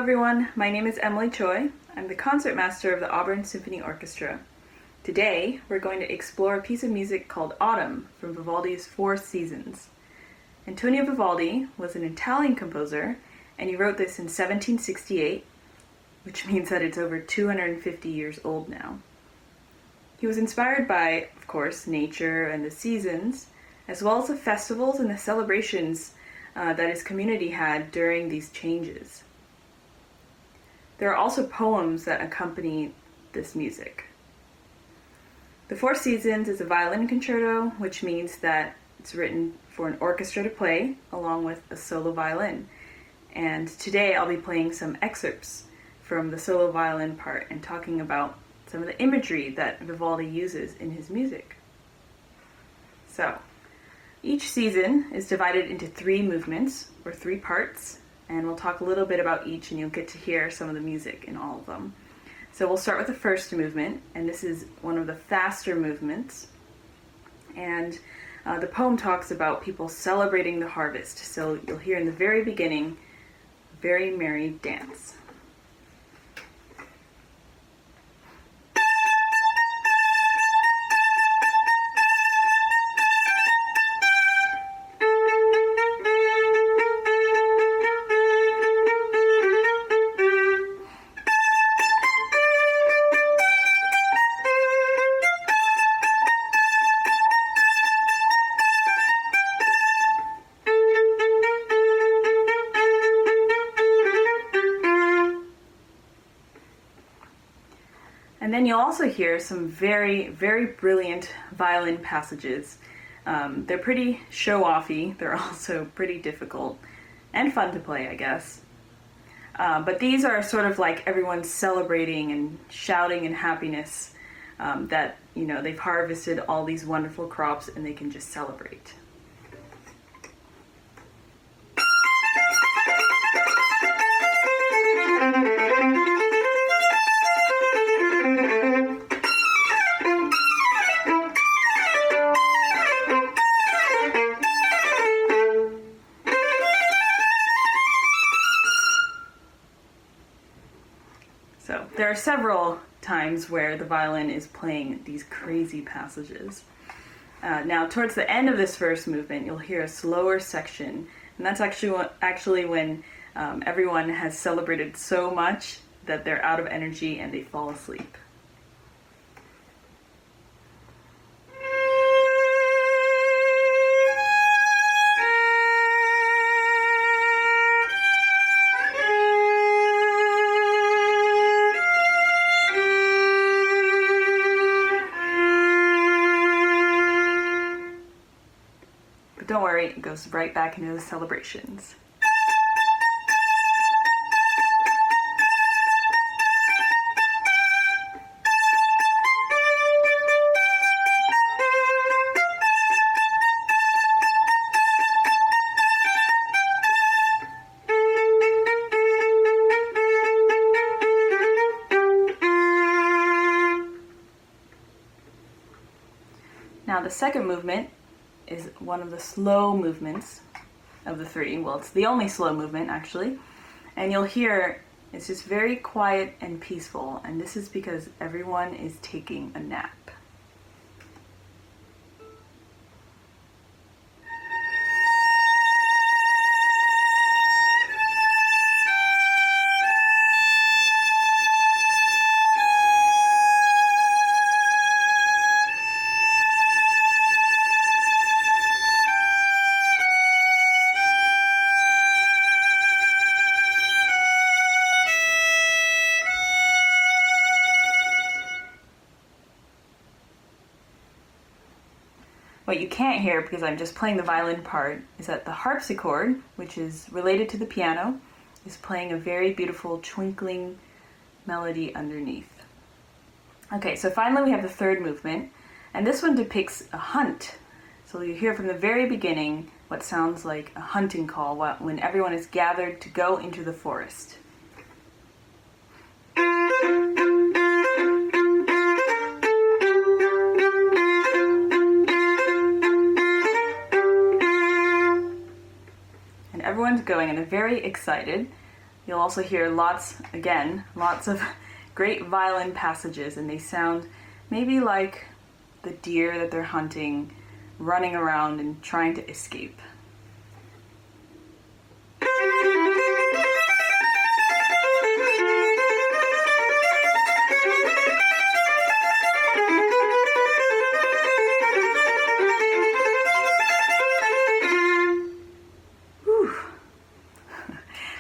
everyone, my name is Emilie Choi. I'm the concertmaster of the Auburn Symphony Orchestra. Today, we're going to explore a piece of music called Autumn from Vivaldi's Four Seasons. Antonio Vivaldi was an Italian composer, and he wrote this in 1768, which means that it's over 250 years old now. He was inspired by, of course, nature and the seasons, as well as the festivals and the celebrations that his community had during these changes. There are also poems that accompany this music. The Four Seasons is a violin concerto, which means that it's written for an orchestra to play along with a solo violin. And today I'll be playing some excerpts from the solo violin part and talking about some of the imagery that Vivaldi uses in his music. So, each season is divided into 3 movements, or 3 parts, and we'll talk a little bit about each and you'll get to hear some of the music in all of them. So we'll start with the first movement, and this is one of the faster movements. And the poem talks about people celebrating the harvest. So you'll hear in the very beginning, very merry dance. And then you'll also hear some very, very brilliant violin passages. They're pretty show-offy. They're also pretty difficult and fun to play, I guess. But these are sort of like everyone's celebrating and shouting in happiness that, they've harvested all these wonderful crops and they can just celebrate. So there are several times where the violin is playing these crazy passages. Now, towards the end of this first movement, you'll hear a slower section, and that's actually when everyone has celebrated so much that they're out of energy and they fall asleep. But don't worry, it goes right back into the celebrations. Now the second movement is one of the slow movements of the 3. Well, it's the only slow movement, actually. And you'll hear it's just very quiet and peaceful, and this is because everyone is taking a nap. What you can't hear, because I'm just playing the violin part, is that the harpsichord, which is related to the piano, is playing a very beautiful twinkling melody underneath. Okay, so finally we have the third movement, and this one depicts a hunt. So you hear from the very beginning what sounds like a hunting call when everyone is gathered to go into the forest. everyone's going and they're very excited. You'll also hear lots of great violin passages, and they sound maybe like the deer that they're hunting, running around and trying to escape.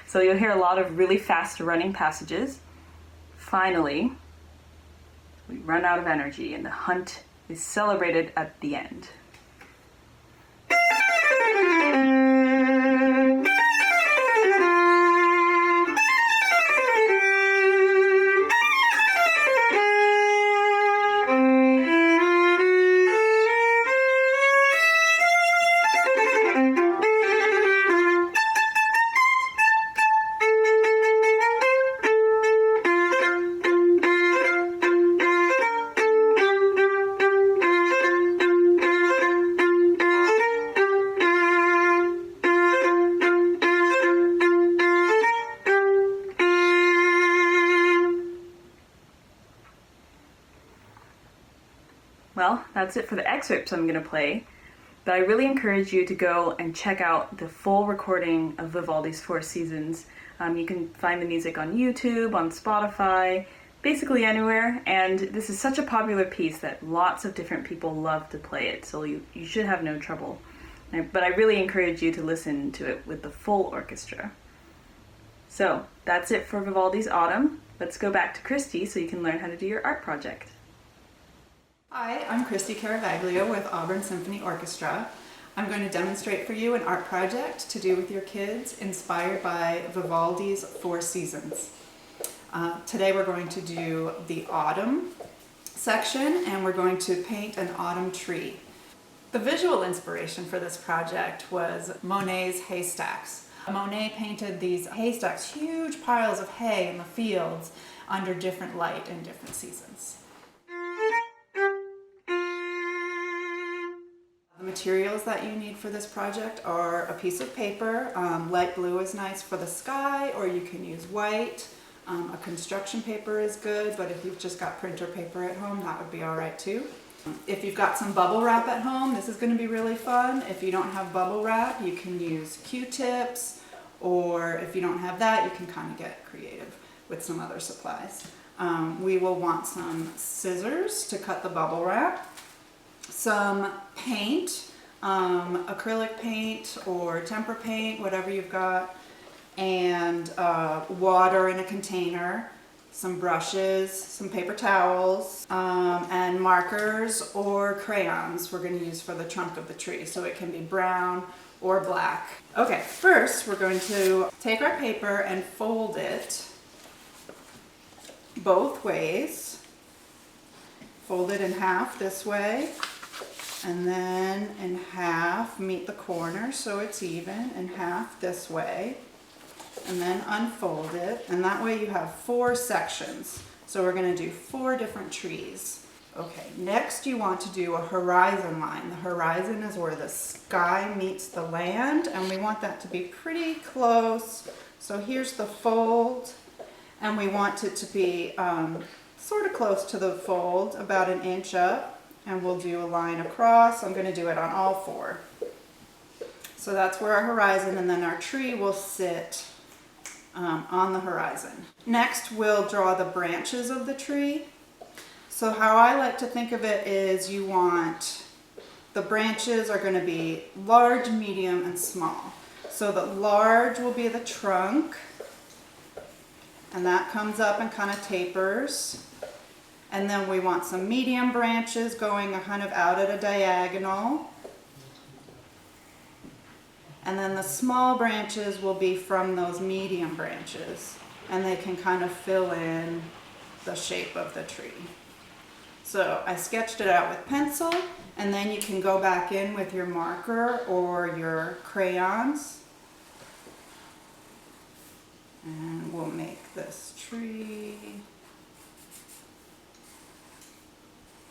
So you'll hear a lot of really fast running passages. Finally, we run out of energy and the hunt is celebrated at the end. Well, that's it for the excerpts I'm going to play, but I really encourage you to go and check out the full recording of Vivaldi's Four Seasons. You can find the music on YouTube, on Spotify, basically anywhere, and this is such a popular piece that lots of different people love to play it, so you should have no trouble. But I really encourage you to listen to it with the full orchestra. So, that's it for Vivaldi's Autumn. Let's go back to Christy so you can learn how to do your art project. Hi, I'm Christy Caravaglio with Auburn Symphony Orchestra. I'm going to demonstrate for you an art project to do with your kids inspired by Vivaldi's Four Seasons. Today we're going to do the autumn section and we're going to paint an autumn tree. The visual inspiration for this project was Monet's Haystacks. Monet painted these haystacks, huge piles of hay in the fields under different light in different seasons. The materials that you need for this project are a piece of paper. Light blue is nice for the sky, or you can use white. A construction paper is good, but if you've just got printer paper at home, that would be all right too. If you've got some bubble wrap at home, this is going to be really fun. If you don't have bubble wrap, you can use Q-tips, or if you don't have that, you can kind of get creative with some other supplies. We will want some scissors to cut the bubble wrap, some paint, acrylic paint or tempera paint, whatever you've got, and water in a container, some brushes, some paper towels, and markers or crayons we're going to use for the trunk of the tree, so it can be brown or black. Okay, first we're going to take our paper and fold it both ways. Fold it in half this way, and then in half, meet the corner so it's even, in half this way, and then unfold it, and that way you have 4 sections. So we're going to do 4 different trees. Okay, next you want to do a horizon line. The horizon is where the sky meets the land, and we want that to be pretty close. So here's the fold, and we want it to be sort of close to the fold, about an inch up. And we'll do a line across. I'm going to do it on all 4. So that's where our horizon, and then our tree will sit on the horizon. Next, we'll draw the branches of the tree. So how I like to think of it is you want, the branches are going to be large, medium, and small. So the large will be the trunk, and that comes up and kind of tapers. And then we want some medium branches going kind of out at a diagonal. And then the small branches will be from those medium branches, and they can kind of fill in the shape of the tree. So I sketched it out with pencil, and then you can go back in with your marker or your crayons. And we'll make this tree.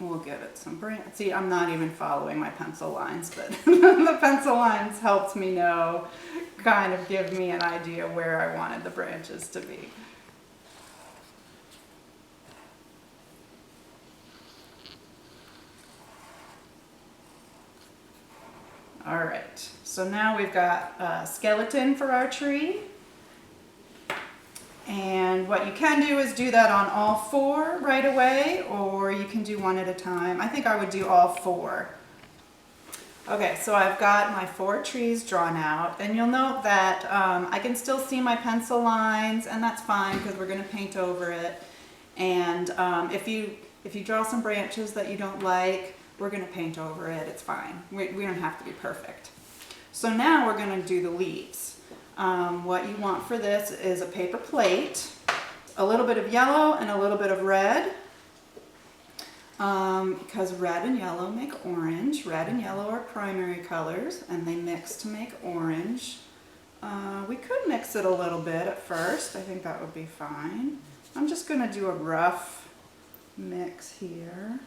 We'll give it some branch. See, I'm not even following my pencil lines, but the pencil lines helped me know kind of give me an idea where I wanted the branches to be. All right, so now we've got a skeleton for our tree. And what you can do is do that on all four right away, or you can do one at a time. I think I would do all four. Okay, so I've got my 4 trees drawn out, and you'll note that I can still see my pencil lines, and that's fine because we're going to paint over it. And if you draw some branches that you don't like, we're going to paint over it. It's fine. We don't have to be perfect. So now we're going to do the leaves. What you want for this is a paper plate, a little bit of yellow and a little bit of red, because red and yellow make orange. Red and yellow are primary colors, and they mix to make orange. We could mix it a little bit at first. I think that would be fine. I'm just going to do a rough mix here.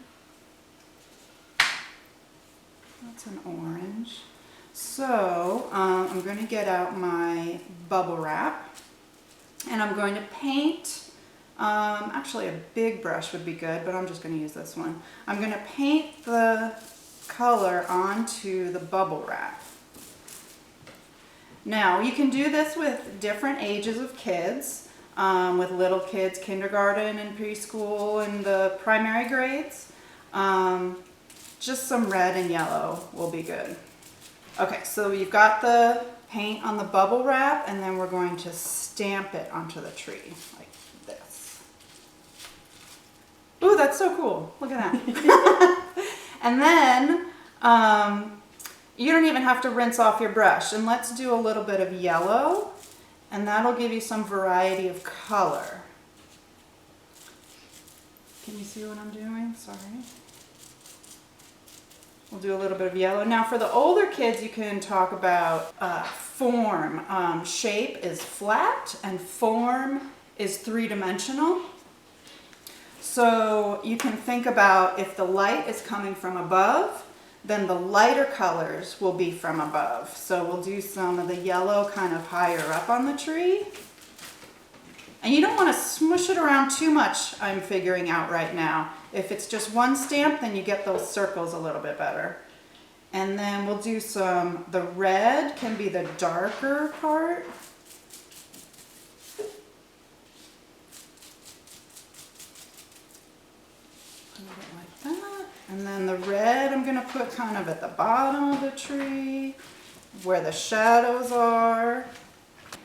That's an orange. So I'm going to get out my bubble wrap, and I'm going to paint, actually a big brush would be good, but I'm just going to use this one. I'm going to paint the color onto the bubble wrap. Now you can do this with different ages of kids, with little kids, kindergarten and preschool and the primary grades. Just some red and yellow will be good. Okay, so you've got the paint on the bubble wrap, and then we're going to stamp it onto the tree like this. Ooh, that's so cool. Look at that. And then you don't even have to rinse off your brush. And let's do a little bit of yellow, and that'll give you some variety of color. Can you see what I'm doing? Sorry. We'll do a little bit of yellow. Now for the older kids, you can talk about form. Shape is flat and form is three-dimensional. So you can think about if the light is coming from above, then the lighter colors will be from above. So we'll do some of the yellow kind of higher up on the tree. And you don't want to smush it around too much, I'm figuring out right now. If it's just one stamp, then you get those circles a little bit better. And then we'll do the red can be the darker part. Put it like that. And then the red I'm going to put kind of at the bottom of the tree, where the shadows are.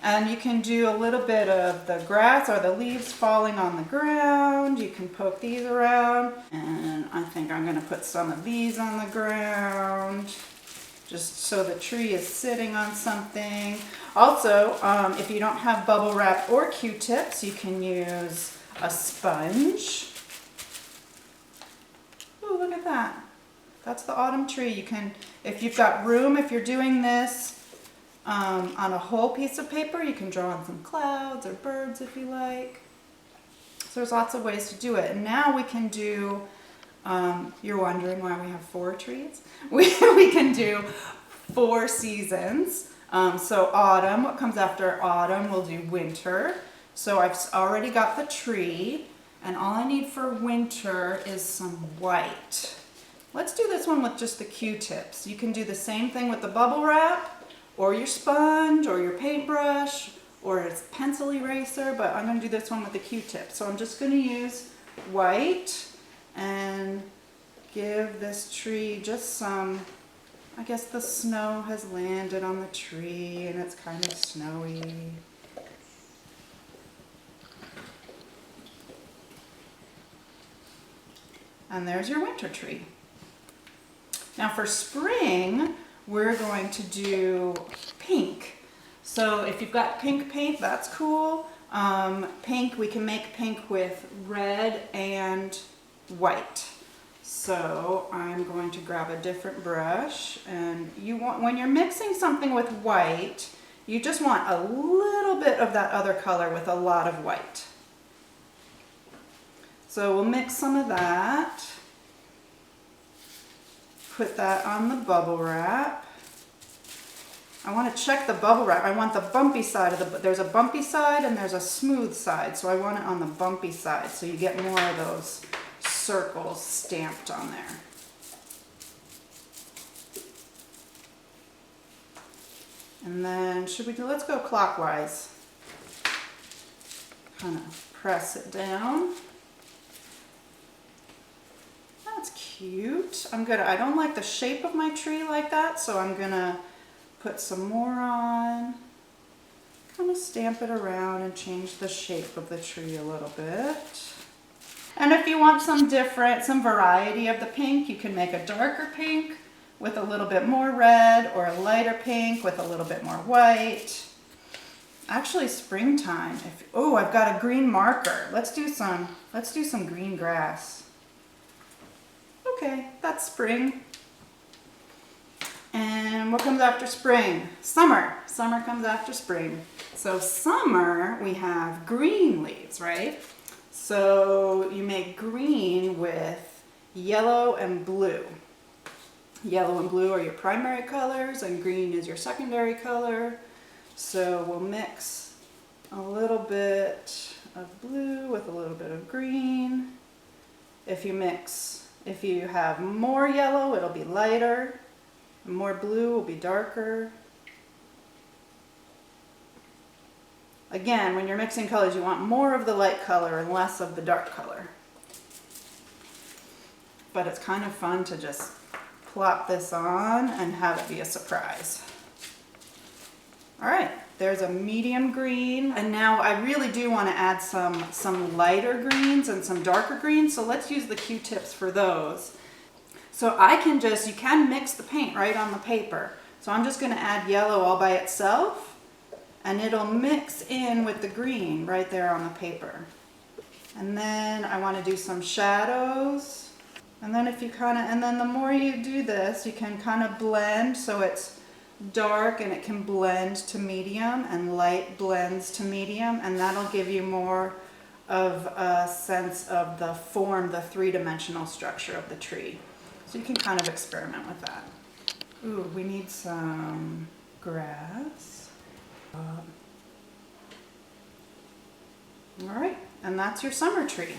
And you can do a little bit of the grass or the leaves falling on the ground. You can poke these around. And I think I'm going to put some of these on the ground, just so the tree is sitting on something. Also, if you don't have bubble wrap or Q-tips, you can use a sponge. Ooh, look at that. That's the autumn tree. You can, if you've got room, if you're doing this, on a whole piece of paper, you can draw on some clouds or birds if you like. So there's lots of ways to do it. And now we can do, you're wondering why we have 4 trees? We can do 4 seasons. So autumn, what comes after autumn, we'll do winter. So I've already got the tree, and all I need for winter is some white. Let's do this one with just the Q-tips. You can do the same thing with the bubble wrap, or your sponge, or your paintbrush, or a pencil eraser, but I'm going to do this one with the Q-tip. So I'm just going to use white and give this tree just some, I guess the snow has landed on the tree and it's kind of snowy. And there's your winter tree. Now for spring, we're going to do pink. So if you've got pink paint, that's cool. Pink, we can make pink with red and white. So I'm going to grab a different brush, and you want, when you're mixing something with white, you just want a little bit of that other color with a lot of white. So we'll mix some of that. Put that on the bubble wrap. I want to check the bubble wrap. I want the bumpy side of the, there's a bumpy side and there's a smooth side. So I want it on the bumpy side so you get more of those circles stamped on there. And then let's go clockwise. Kind of press it down. That's cute. I don't like the shape of my tree like that, so I'm gonna put some more on. Kind of stamp it around and change the shape of the tree a little bit. And if you want some variety of the pink, you can make a darker pink with a little bit more red, or a lighter pink with a little bit more white. Actually, springtime. Oh, I've got a green marker. Let's do some green grass. Okay, that's spring. And what comes after spring? Summer. Summer comes after spring. So summer, we have green leaves, right? So you make green with yellow and blue. Yellow and blue are your primary colors, and green is your secondary color. So we'll mix a little bit of blue with a little bit of green. If you have more yellow, it'll be lighter. More blue will be darker. Again, when you're mixing colors, you want more of the light color and less of the dark color. But it's kind of fun to just plop this on and have it be a surprise. All right, there's a medium green. And now I really do want to add some lighter greens and some darker greens. So let's use the Q-tips for those. So you can mix the paint right on the paper. So I'm just going to add yellow all by itself, and it'll mix in with the green right there on the paper. And then I want to do some shadows. And then the more you do this, you can kind of blend so it's dark and it can blend to medium, and light blends to medium, and that'll give you more of a sense of the form, the three-dimensional structure of the tree. So you can kind of experiment with that. Ooh, we need some grass. All right, and that's your summer tree.